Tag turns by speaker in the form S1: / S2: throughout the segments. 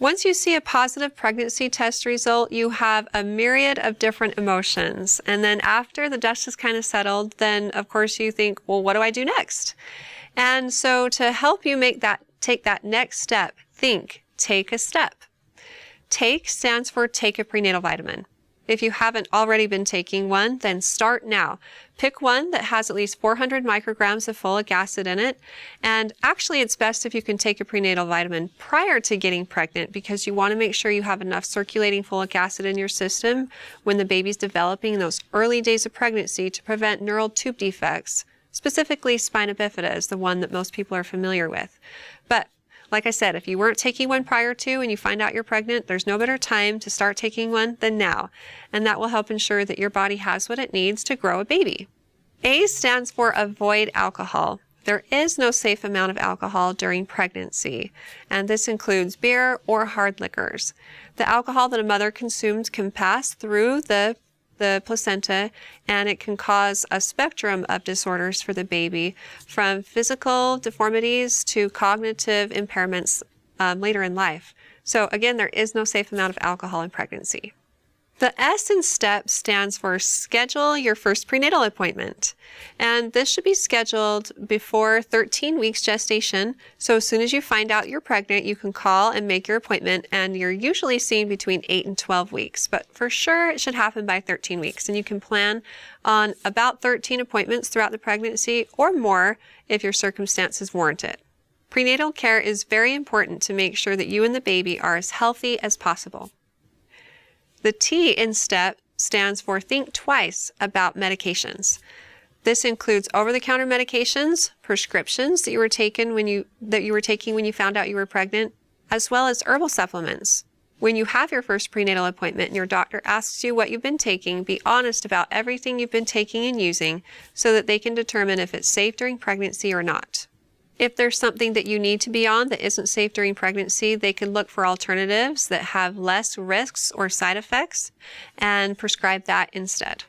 S1: Once you see a positive pregnancy test result, you have a myriad of different emotions. And then after the dust is kind of settled, then of course you think, well, what do I do next? And so to help you take that next step, think, take a step. Take stands for take a prenatal vitamin. If you haven't already been taking one, then start now. Pick one that has at least 400 micrograms of folic acid in it. And actually, it's best if you can take a prenatal vitamin prior to getting pregnant, because you want to make sure you have enough circulating folic acid in your system when the baby's developing in those early days of pregnancy to prevent neural tube defects. Specifically, spina bifida is the one that most people are familiar with. But like I said, if you weren't taking one prior to and you find out you're pregnant, there's no better time to start taking one than now. And that will help ensure that your body has what it needs to grow a baby. A stands for avoid alcohol. There is no safe amount of alcohol during pregnancy, and this includes beer or hard liquors. The alcohol that a mother consumes can pass through the placenta, and it can cause a spectrum of disorders for the baby, from physical deformities to cognitive impairments later in life. So again, there is no safe amount of alcohol in pregnancy. The S in STEP stands for schedule your first prenatal appointment. And this should be scheduled before 13 weeks gestation. So as soon as you find out you're pregnant, you can call and make your appointment, and you're usually seen between 8 and 12 weeks. But for sure, it should happen by 13 weeks. And you can plan on about 13 appointments throughout the pregnancy or more if your circumstances warrant it. Prenatal care is very important to make sure that you and the baby are as healthy as possible. The T in STEP stands for think twice about medications. This includes over-the-counter medications, prescriptions that you were taking when you found out you were pregnant, as well as herbal supplements. When you have your first prenatal appointment and your doctor asks you what you've been taking, be honest about everything you've been taking and using so that they can determine if it's safe during pregnancy or not. If there's something that you need to be on that isn't safe during pregnancy, they can look for alternatives that have less risks or side effects and prescribe that instead.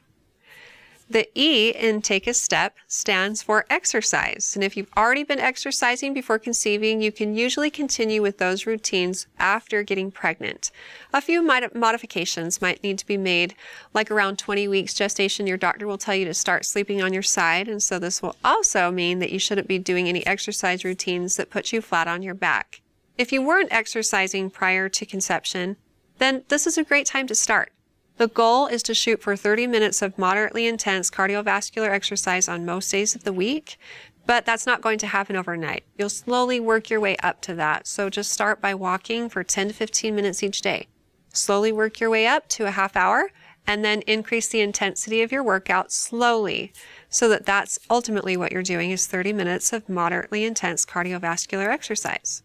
S1: The E in Take a Step stands for exercise. And if you've already been exercising before conceiving, you can usually continue with those routines after getting pregnant. A few modifications might need to be made, like around 20 weeks gestation, your doctor will tell you to start sleeping on your side. And so this will also mean that you shouldn't be doing any exercise routines that put you flat on your back. If you weren't exercising prior to conception, then this is a great time to start. The goal is to shoot for 30 minutes of moderately intense cardiovascular exercise on most days of the week, but that's not going to happen overnight. You'll slowly work your way up to that. So just start by walking for 10 to 15 minutes each day. Slowly work your way up to a half hour, and then increase the intensity of your workout slowly so that that's ultimately what you're doing is 30 minutes of moderately intense cardiovascular exercise.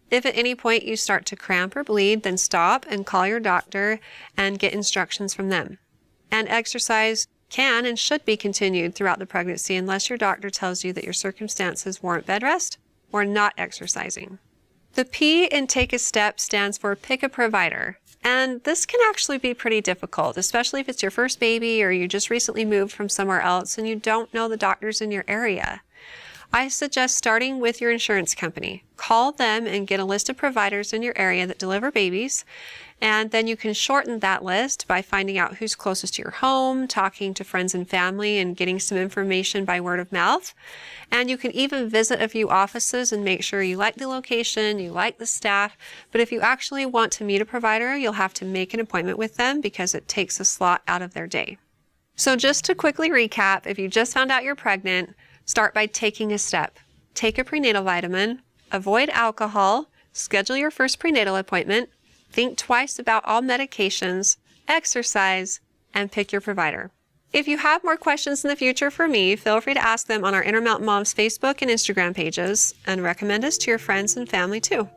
S1: If at any point you start to cramp or bleed, then stop and call your doctor and get instructions from them. And exercise can and should be continued throughout the pregnancy unless your doctor tells you that your circumstances warrant bed rest or not exercising. The P in Take a Step stands for pick a provider. And this can actually be pretty difficult, especially if it's your first baby or you just recently moved from somewhere else and you don't know the doctors in your area. I suggest starting with your insurance company. Call them and get a list of providers in your area that deliver babies, and then you can shorten that list by finding out who's closest to your home, talking to friends and family, and getting some information by word of mouth. And you can even visit a few offices and make sure you like the location, you like the staff. But if you actually want to meet a provider, you'll have to make an appointment with them because it takes a slot out of their day. So just to quickly recap, if you just found out you're pregnant, start by taking a step. Take a prenatal vitamin, avoid alcohol, schedule your first prenatal appointment, think twice about all medications, exercise, and pick your provider. If you have more questions in the future for me, feel free to ask them on our Intermountain Moms Facebook and Instagram pages, and recommend us to your friends and family too.